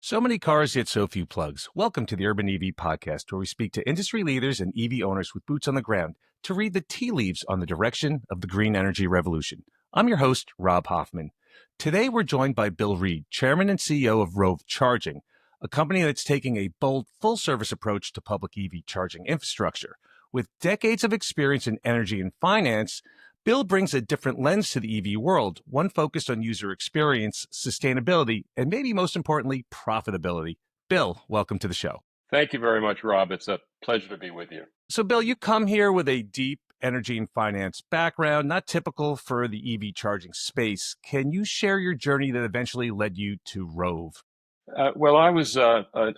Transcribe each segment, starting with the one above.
So many cars, yet so few plugs. Welcome to the Urban EV podcast, where we speak to industry leaders and EV owners with boots on the ground to read the tea leaves on the direction of the green energy revolution. I'm your host, Rob Hoffman. Today, we're joined by Bill Reid, Chairman and CEO of Rove Charging, a company that's taking a bold, full-service approach to public EV charging infrastructure. With decades of experience in energy and finance, Bill brings a different lens to the EV world, one focused on user experience, sustainability, and maybe most importantly, profitability. Bill, welcome to the show. Thank you very much, Rob. It's a pleasure to be with you. So, Bill, you come here with a deep energy and finance background, not typical for the EV charging space. Can you share your journey that eventually led you to Rove? Well, I was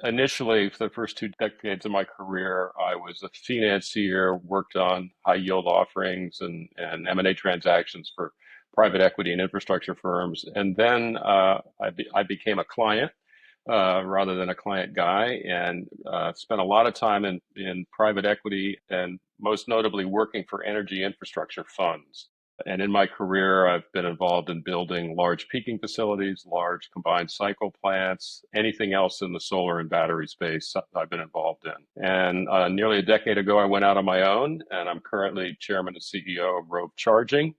initially, for the first 2 decades of my career, I was a financier, worked on high yield offerings and M&A transactions for private equity and infrastructure firms. And then I became a client rather than a client guy, and spent a lot of time in private equity and most notably working for energy infrastructure funds. And in my career, I've been involved in building large peaking facilities, large combined cycle plants, anything else in the solar and battery space I've been involved in. And nearly a decade ago, I went out on my own, and I'm currently chairman and CEO of Rove Charging.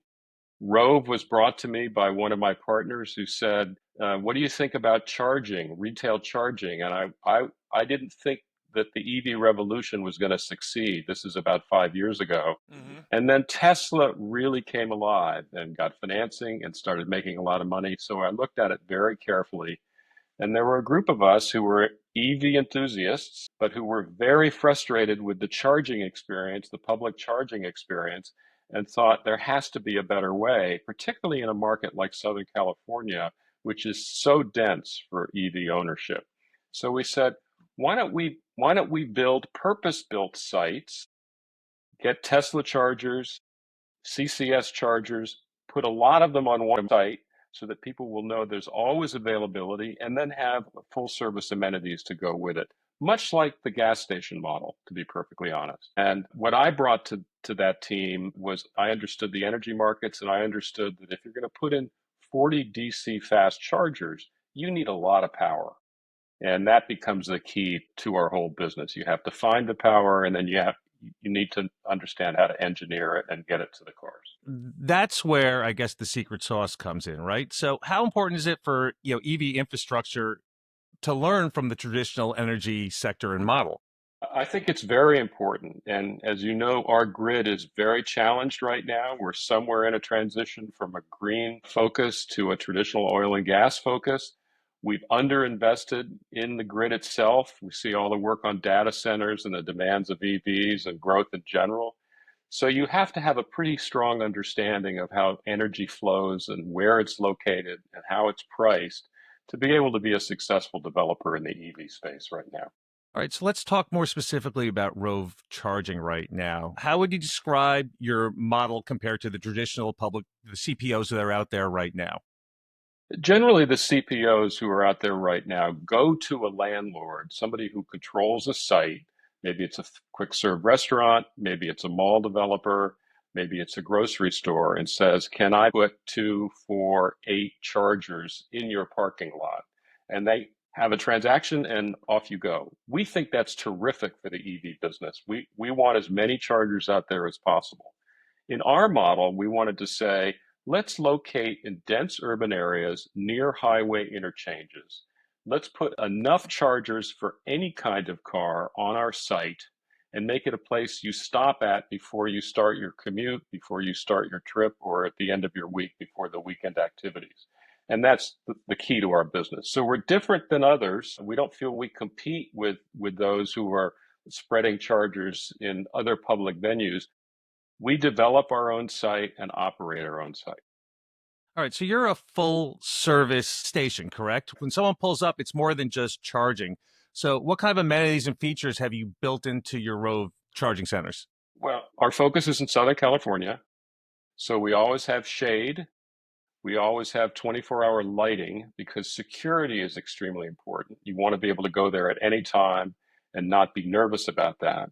Rove was brought to me by one of my partners who said, what do you think about charging, retail charging? And I didn't think that the EV revolution was going to succeed. This is about 5 years ago. Mm-hmm. And then Tesla really came alive and got financing and started making a lot of money. So I looked at it very carefully. And there were a group of us who were EV enthusiasts, but who were very frustrated with the charging experience, the public charging experience, and thought there has to be a better way, particularly in a market like Southern California, which is so dense for EV ownership. So we said, why don't we build purpose-built sites, get Tesla chargers, CCS chargers, put a lot of them on one site so that people will know there's always availability, and then have full service amenities to go with it, much like the gas station model, to be perfectly honest. And what I brought to that team was I understood the energy markets, and I understood that if you're going to put in 40 DC fast chargers, you need a lot of power. And that becomes the key to our whole business. You have to find the power, and then you need to understand how to engineer it and get it to the cars. That's where I guess the secret sauce comes in, right? So how important is it for, EV infrastructure to learn from the traditional energy sector and model? I think it's very important. And as you know, our grid is very challenged right now. We're somewhere in a transition from a green focus to a traditional oil and gas focus. We've underinvested in the grid itself. We see all the work on data centers and the demands of EVs and growth in general. So you have to have a pretty strong understanding of how energy flows and where it's located and how it's priced to be able to be a successful developer in the EV space right now. All right, so let's talk more specifically about Rove Charging right now. How would you describe your model compared to the traditional the CPOs that are out there right now? Generally, the CPOs who are out there right now go to a landlord, somebody who controls a site. Maybe it's a quick serve restaurant, maybe it's a mall developer, maybe it's a grocery store, and says, can I put 2, 4, 8 chargers in your parking lot? And they have a transaction and off you go. We think that's terrific for the EV business. We want as many chargers out there as possible. In our model, we wanted to say, let's locate in dense urban areas near highway interchanges. Let's put enough chargers for any kind of car on our site and make it a place you stop at before you start your commute, before you start your trip, or at the end of your week before the weekend activities. And that's the key to our business. So we're different than others. We don't feel we compete with those who are spreading chargers in other public venues. We develop our own site and operate our own site. All right, so you're a full service station, correct? When someone pulls up, it's more than just charging. So what kind of amenities and features have you built into your Rove charging centers? Well, our focus is in Southern California. So we always have shade. We always have 24-hour lighting because security is extremely important. You want to be able to go there at any time and not be nervous about that.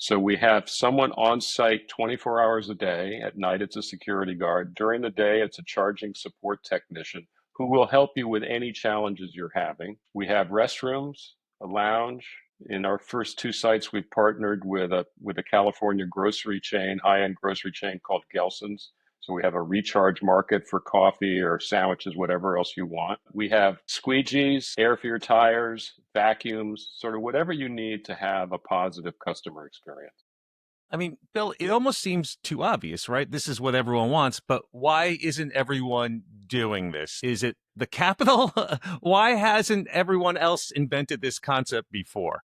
So we have someone on site 24 hours a day. At night, it's a security guard. During the day, it's a charging support technician who will help you with any challenges you're having. We have restrooms, a lounge. In our first two sites, we've partnered with a California grocery chain, high-end grocery chain called Gelson's. So we have a recharge market for coffee or sandwiches, whatever else you want. We have squeegees, air for your tires, vacuums, sort of whatever you need to have a positive customer experience. I mean, Bill, it almost seems too obvious, right? This is what everyone wants, but why isn't everyone doing this? Is it the capital? Why hasn't everyone else invented this concept before?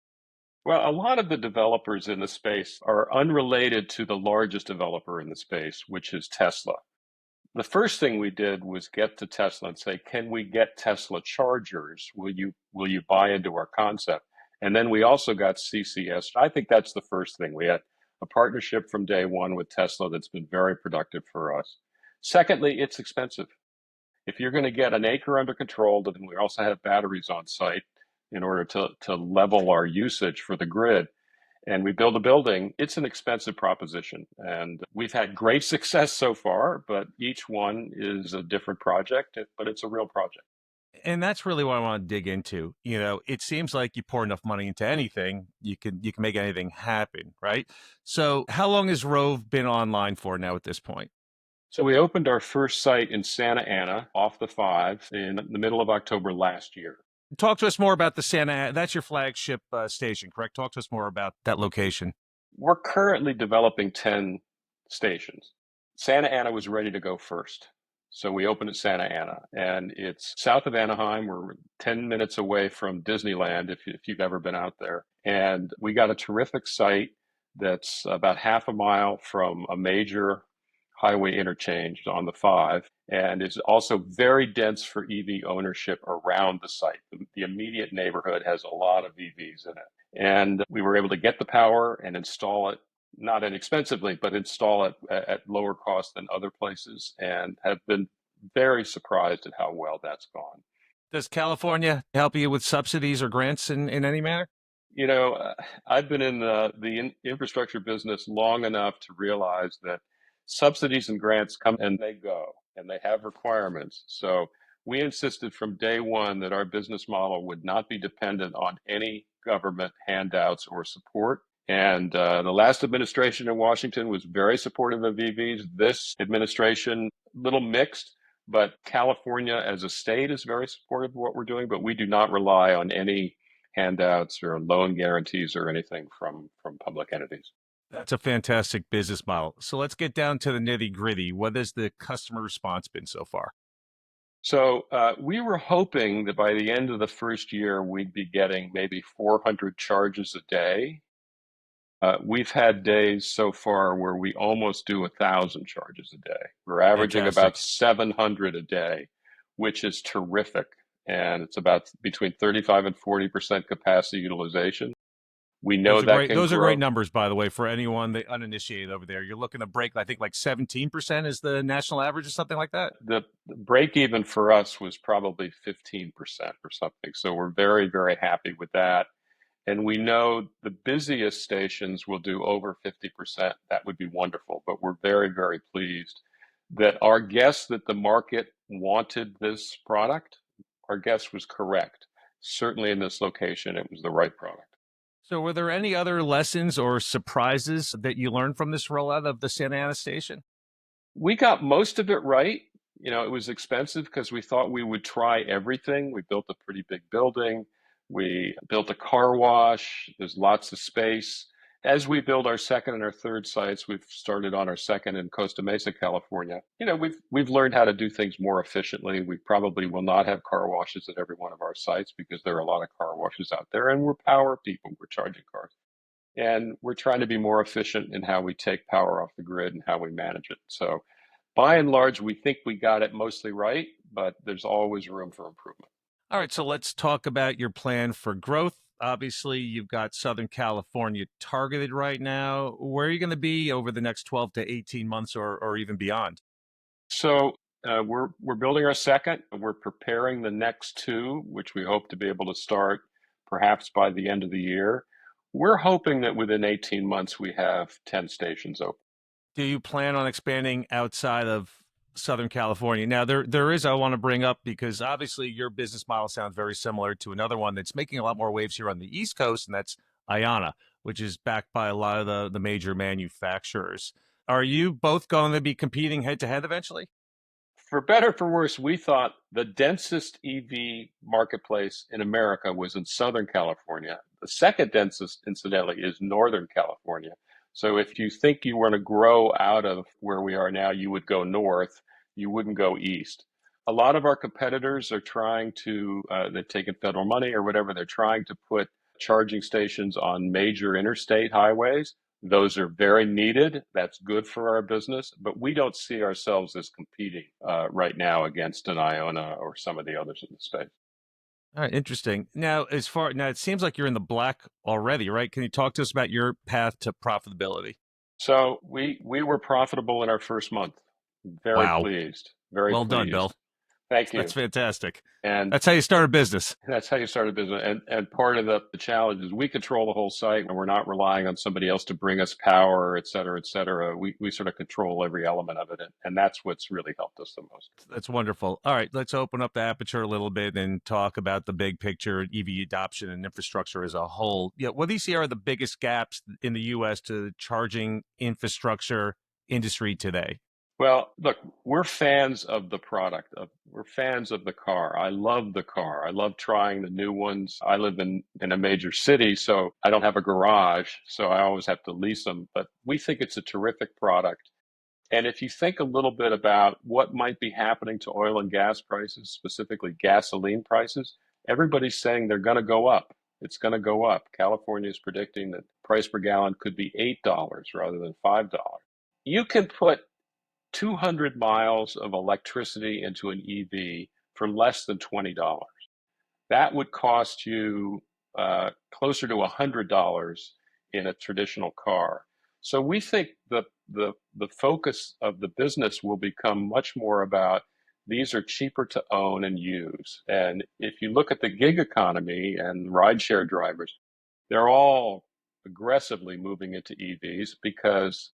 Well, a lot of the developers in the space are unrelated to the largest developer in the space, which is Tesla. The first thing we did was get to Tesla and say, "Can we get Tesla chargers? Will you buy into our concept?" And then we also got CCS. I think that's the first thing. We had a partnership from day one with Tesla that's been very productive for us. Secondly, it's expensive. If you're going to get an acre under control, then we also have batteries on site in order to level our usage for the grid, and we build a building, it's an expensive proposition. And we've had great success so far, but each one is a different project, but it's a real project. And that's really what I want to dig into. It seems like you pour enough money into anything, you can make anything happen, right? So how long has Rove been online for now at this point? So we opened our first site in Santa Ana off the 5 in the middle of October last year. Talk to us more about the that's your flagship station, correct? Talk to us more about that location. We're currently developing 10 stations. Santa Ana was ready to go first. So we opened at Santa Ana, and it's south of Anaheim. We're 10 minutes away from Disneyland, if you've ever been out there. And we got a terrific site that's about half a mile from a major highway interchange on the 5, and is also very dense for EV ownership around the site. The immediate neighborhood has a lot of EVs in it. And we were able to get the power and install it, not inexpensively, but install it at lower cost than other places, and have been very surprised at how well that's gone. Does California help you with subsidies or grants in any manner? You know, I've been in the infrastructure business long enough to realize that subsidies and grants come and they go, and they have requirements. So we insisted from day one that our business model would not be dependent on any government handouts or support. And the last administration in Washington was very supportive of EVs. This administration, little mixed, but California as a state is very supportive of what we're doing. But we do not rely on any handouts or loan guarantees or anything from public entities. That's a fantastic business model. So let's get down to the nitty gritty. What has the customer response been so far? So we were hoping that by the end of the first year, we'd be getting maybe 400 charges a day. We've had days so far where we almost do 1,000 charges a day. We're averaging about Fantastic. 700 a day, which is terrific. And it's about between 35 and 40% capacity utilization. We know that can Those are grow. great numbers, by the way, for anyone that uninitiated over there. You're looking to break, I think, like 17% is the national average or something like that. The break even for us was probably 15% or something. So we're very, very happy with that. And we know the busiest stations will do over 50%. That would be wonderful. But we're very, very pleased that our guess that the market wanted this product, our guess was correct. Certainly in this location, it was the right product. So were there any other lessons or surprises that you learned from this rollout of the Santa Ana station? We got most of it right. You know, it was expensive because we thought we would try everything. We built a pretty big building. We built a car wash. There's lots of space. As we build our second and our third sites, we've started on our second in Costa Mesa, California. You know, we've learned how to do things more efficiently. We probably will not have car washes at every one of our sites because there are a lot of car washes out there, and we're power people. We're charging cars. And we're trying to be more efficient in how we take power off the grid and how we manage it. So by and large, we think we got it mostly right, but there's always room for improvement. All right, so let's talk about your plan for growth. Obviously, you've got Southern California targeted right now. Where are you going to be over the next 12 to 18 months or even beyond? So we're building our second. We're preparing the next two, which we hope to be able to start perhaps by the end of the year. We're hoping that within 18 months we have 10 stations open. Do you plan on expanding outside of Southern California. Now, there is I want to bring up because obviously your business model sounds very similar to another one that's making a lot more waves here on the East Coast, and that's Ayana, which is backed by a lot of the major manufacturers. Are you both going to be competing head to head eventually? For better or for worse, we thought the densest EV marketplace in America was in Southern California. The second densest, incidentally, is Northern California. So if you think you want to grow out of where we are now, you would go north, you wouldn't go east. A lot of our competitors are trying to, they've taken federal money or whatever, they're trying to put charging stations on major interstate highways. Those are very needed. That's good for our business, but we don't see ourselves as competing right now against an Iona or some of the others in the space. All right, interesting. Now, it seems like you're in the black already, right? Can you talk to us about your path to profitability? So we were profitable in our first month. Very Wow, pleased. Very well done, Bill. pleased. Thank That's you. fantastic. And That's how you start a business. that's how you start a business. And part of the challenge is we control the whole site and we're not relying on somebody else to bring us power, et cetera, et cetera. We sort of control every element of it. And that's what's really helped us the most. That's wonderful. All right, let's open up the aperture a little bit and talk about the big picture, EV adoption and infrastructure as a whole. Yeah, what do you see are the biggest gaps in the U.S. to the charging infrastructure industry today? Well, look, we're fans of the product. We're fans of the car. I love the car. I love trying the new ones. I live in a major city, so I don't have a garage, so I always have to lease them. But we think it's a terrific product. And if you think a little bit about what might be happening to oil and gas prices, specifically gasoline prices, everybody's saying they're going to go up. It's going to go up. California is predicting that price per gallon could be $8 rather than $5. You can put 200 miles of electricity into an EV for less than $20. That would cost you closer to $100 in a traditional car. So we think the focus of the business will become much more about these are cheaper to own and use. And if you look at the gig economy and rideshare drivers, they're all aggressively moving into EVs because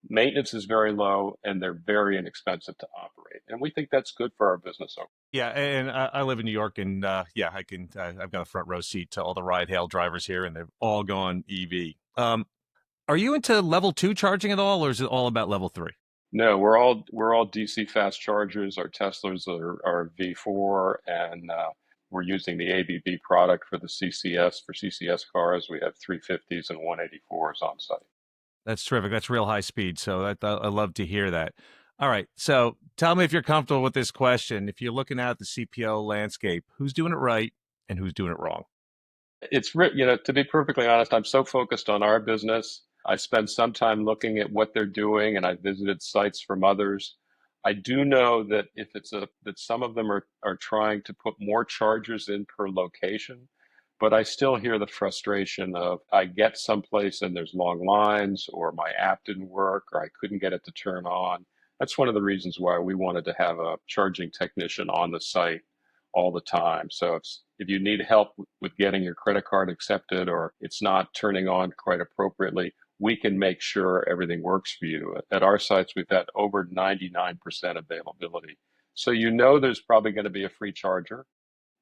maintenance is very low and they're very inexpensive to operate. And we think that's good for our business. Yeah, and I live in New York, and yeah, I can. I've got a front row seat to all the ride hail drivers here, and they've all gone EV. Are you into level two charging at all, or is it all about level three? No, we're all DC fast chargers. Our Teslas are V4, and we're using the ABB product for the CCS for CCS cars. We have 350s and 184s on site. That's terrific. That's real high speed. So I love to hear that. All right. So tell me if you're comfortable with this question. If you're looking at the CPO landscape, who's doing it right and who's doing it wrong? To be perfectly honest, I'm so focused on our business. I spend some time looking at what they're doing, and I visited sites from others. I do know that that some of them are trying to put more chargers in per location, but I still hear the frustration of I get someplace and there's long lines, or my app didn't work, or I couldn't get it to turn on. That's one of the reasons why we wanted to have a charging technician on the site all the time. So if you need help with getting your credit card accepted or it's not turning on quite appropriately, we can make sure everything works for you. At our sites, we've got over 99% availability. So you know there's probably going to be a free charger,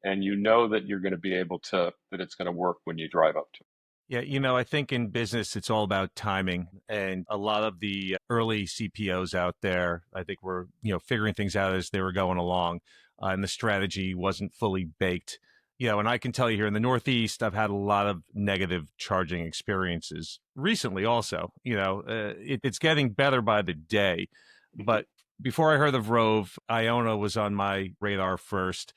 and you know that you're going to be able to, that it's going to work when you drive up to it. Yeah, I think in business it's all about timing, and a lot of the early CPOs out there, I think were figuring things out as they were going along, and the strategy wasn't fully baked. And I can tell you here in the Northeast, I've had a lot of negative charging experiences recently. Also, it's getting better by the day, Mhm. but before I heard of Rove, Iona was on my radar first.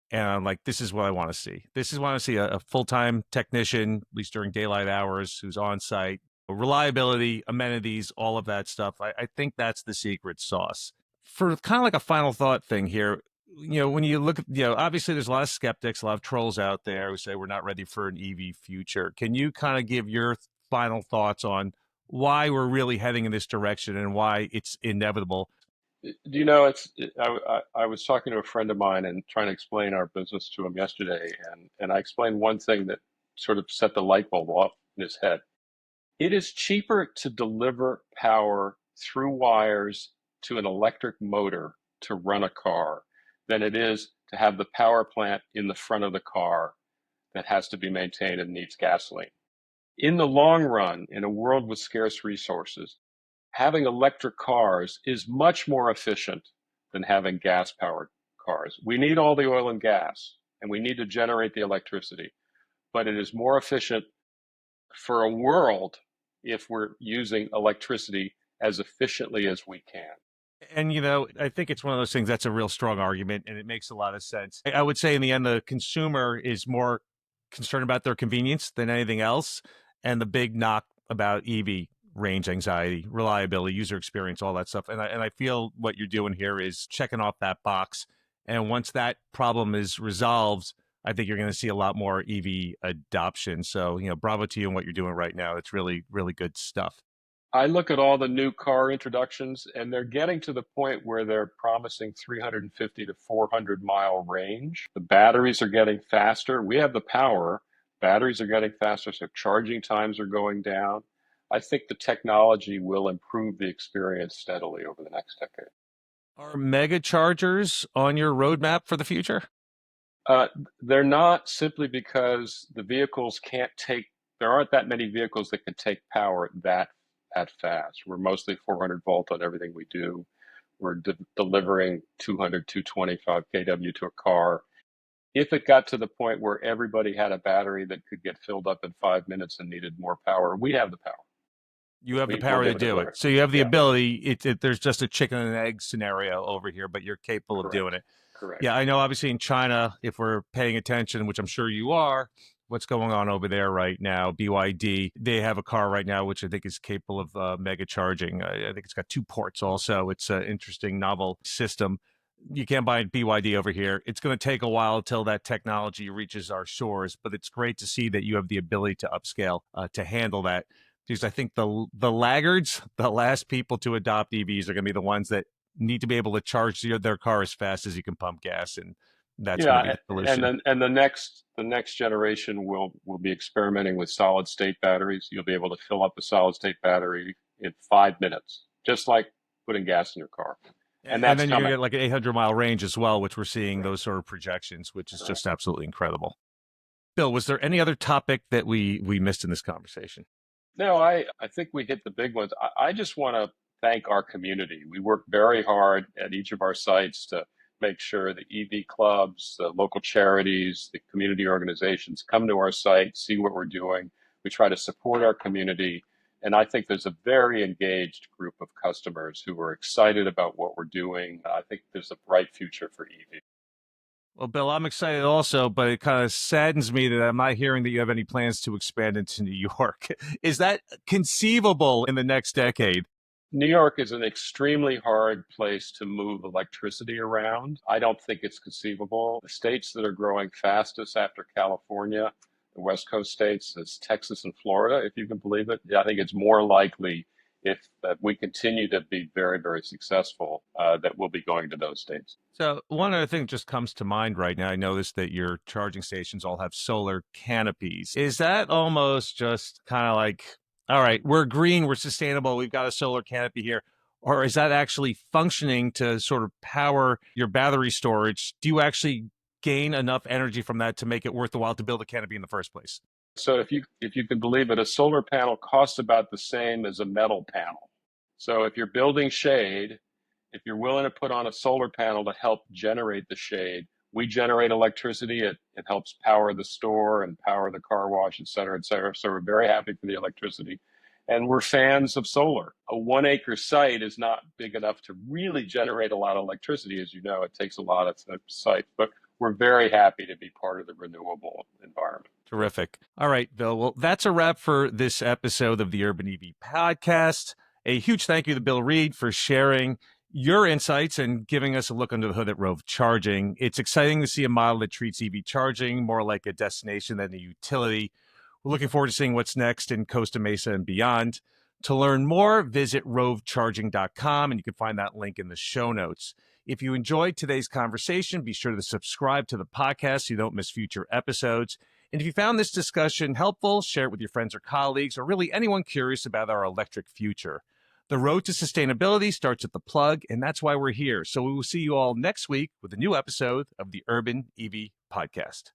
And I'm like, this is what I want to see. This is want to see a full-time technician, at least during daylight hours, who's on site, reliability, amenities, all of that stuff. I think that's the secret sauce. For kind of like a final thought thing here, when you look at, obviously there's a lot of skeptics, a lot of trolls out there who say we're not ready for an EV future. Can you kind of give your final thoughts on why we're really heading in this direction and why it's inevitable? Do you know, I was talking to a friend of mine and trying to explain our business to him yesterday, and I explained one thing that sort of set the light bulb off in his head. It is cheaper to deliver power through wires to an electric motor to run a car than it is to have the power plant in the front of the car that has to be maintained and needs gasoline. In the long run, in a world with scarce resources, having electric cars is much more efficient than having gas-powered cars. We need all the oil and gas, and we need to generate the electricity, but it is more efficient for a world if we're using electricity as efficiently as we can. And, I think it's one of those things that's a real strong argument, and it makes a lot of sense. I would say in the end, the consumer is more concerned about their convenience than anything else. And the big knock about EV, range anxiety, reliability, user experience, all that stuff. And I feel what you're doing here is checking off that box. And once that problem is resolved, I think you're going to see a lot more EV adoption. So, bravo to you and what you're doing right now. It's really, really good stuff. I look at all the new car introductions, and they're getting to the point where they're promising 350 to 400-mile range. The batteries are getting faster. We have the power. Batteries are getting faster, so charging times are going down. I think the technology will improve the experience steadily over the next decade. Are mega chargers on your roadmap for the future? They're not, simply because the vehicles there aren't that many vehicles that can take power that fast. We're mostly 400 volt on everything we do. We're delivering 200, 225 kW to a car. If it got to the point where everybody had a battery that could get filled up in 5 minutes and needed more power, we have the power. You have the power to do it. So you have the ability. There's just a chicken and egg scenario over here, but you're capable of doing it. Correct. Yeah, I know obviously in China, if we're paying attention, which I'm sure you are, what's going on over there right now, BYD, they have a car right now, which I think is capable of mega charging. I think it's got 2 ports also. It's an interesting, novel system. You can't buy BYD over here. It's going to take a while till that technology reaches our shores, but it's great to see that you have the ability to upscale to handle that. Because I think the laggards, the last people to adopt EVs are going to be the ones that need to be able to charge their car as fast as you can pump gas, and that's going to be the solution. And the next generation will be experimenting with solid state batteries. You'll be able to fill up a solid state battery in 5 minutes, just like putting gas in your car. And then you're going to get like an 800-mile range as well, which we're seeing those sort of projections, which is just absolutely incredible. Bill, was there any other topic that we missed in this conversation? No, I think we hit the big ones. I just want to thank our community. We work very hard at each of our sites to make sure the EV clubs, the local charities, the community organizations come to our site, see what we're doing. We try to support our community. And I think there's a very engaged group of customers who are excited about what we're doing. I think there's a bright future for EV. Well, Bill, I'm excited also, but it kind of saddens me that I'm not hearing that you have any plans to expand into New York. Is that conceivable in the next decade? New York is an extremely hard place to move electricity around. I don't think it's conceivable. The states that are growing fastest after California, the West Coast states, is Texas and Florida, if you can believe it. I think it's more likely if we continue to be very, very successful, that we'll be going to those states. So one other thing just comes to mind right now. I noticed that your charging stations all have solar canopies. Is that almost just kind of like, all right, we're green, we're sustainable, we've got a solar canopy here? Or is that actually functioning to sort of power your battery storage? Do you actually gain enough energy from that to make it worth the while to build a canopy in the first place? So if you can believe it, a solar panel costs about the same as a metal panel. So if you're building shade, if you're willing to put on a solar panel to help generate the shade, we generate electricity. It helps power the store and power the car wash, et cetera, et cetera. So we're very happy for the electricity. And we're fans of solar. A 1-acre site is not big enough to really generate a lot of electricity. As you know, it takes a lot of sites, but we're very happy to be part of the renewable environment. Terrific. All right, Bill. Well, that's a wrap for this episode of the Urban EV Podcast. A huge thank you to Bill Reid for sharing your insights and giving us a look under the hood at Rove Charging. It's exciting to see a model that treats EV charging more like a destination than a utility. We're looking forward to seeing what's next in Costa Mesa and beyond. To learn more, visit rovecharging.com, and you can find that link in the show notes. If you enjoyed today's conversation, be sure to subscribe to the podcast so you don't miss future episodes. And if you found this discussion helpful, share it with your friends or colleagues, or really anyone curious about our electric future. The road to sustainability starts at the plug, and that's why we're here. So we will see you all next week with a new episode of the Urban EV Podcast.